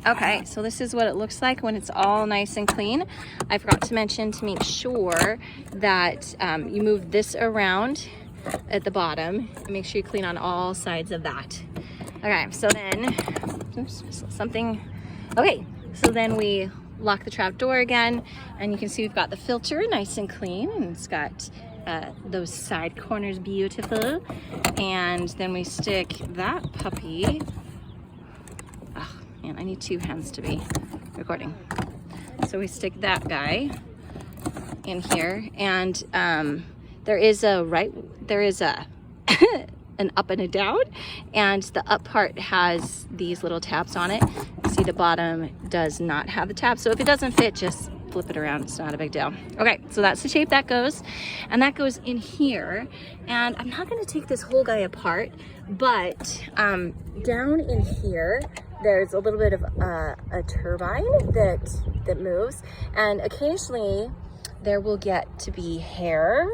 Okay, so this is what it looks like when it's all nice and clean. I forgot to mention to make sure that you move this around at the bottom and make sure you clean on all sides of that. Okay, so then, oops, something. Okay, so then we lock the trap door again, and you can see we've got the filter nice and clean, and it's got those side corners beautiful. And then we stick that puppy. Oh man, I need two hands to be recording. So we stick that guy in here, and there is a an up and a down, and the up part has these little tabs on it. See, the bottom does not have the tab, so if it doesn't fit, just flip it around. It's not a big deal. Okay, so that's the shape that goes, and that goes in here. And I'm not going to take this whole guy apart, but down in here there's a little bit of a turbine that moves, and occasionally there will get to be hair,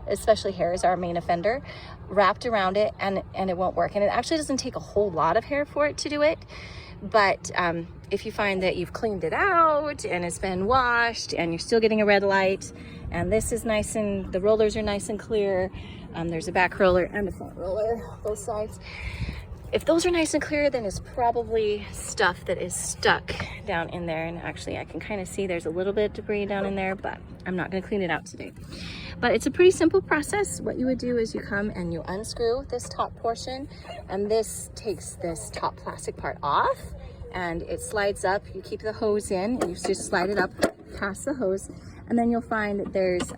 especially hair is our main offender, wrapped around it, and it won't work. And it actually doesn't take a whole lot of hair for it to do it. But if you find that you've cleaned it out and it's been washed and you're still getting a red light, and this is nice and the rollers are nice and clear, there's a back roller and a front roller, both sides. If those are nice and clear, then it's probably stuff that is stuck down in there. And actually I can kind of see there's a little bit of debris down in there, but I'm not going to clean it out today. But it's a pretty simple process. What you would do is you come and you unscrew this top portion, and this takes this top plastic part off, and it slides up. You keep the hose in and you just slide it up past the hose, and then you'll find that there's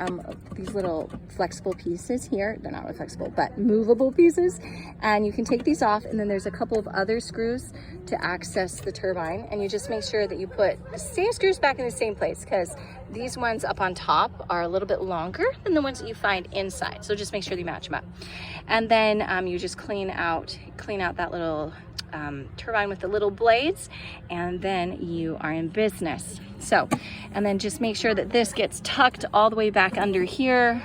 these little flexible pieces here. They're not really flexible, but movable pieces, and you can take these off. And then there's a couple of other screws to access the turbine, and you just make sure that you put the same screws back in the same place, because these ones up on top are a little bit longer than the ones that you find inside, so just make sure that you match them up. And then you just clean out that little turbine with the little blades, and then you are in business. So, and then just make sure that this gets tucked all the way back under here.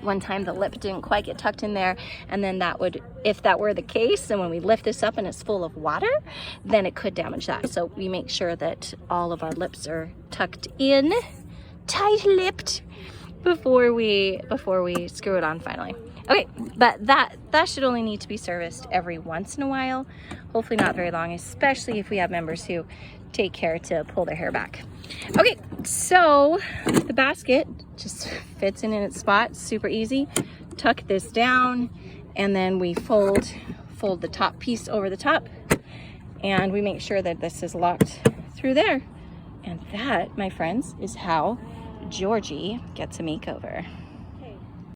One time the lip didn't quite get tucked in there, and then that would, if that were the case, then when we lift this up and it's full of water, then it could damage that. So we make sure that all of our lips are tucked in, tight-lipped, before we screw it on finally. Okay, but that should only need to be serviced every once in a while, hopefully not very long, especially if we have members who take care to pull their hair back. Okay, so the basket just fits in its spot, super easy. Tuck this down, and then we fold the top piece over the top, and we make sure that this is locked through there. And that, my friends, is how Georgie gets a makeover.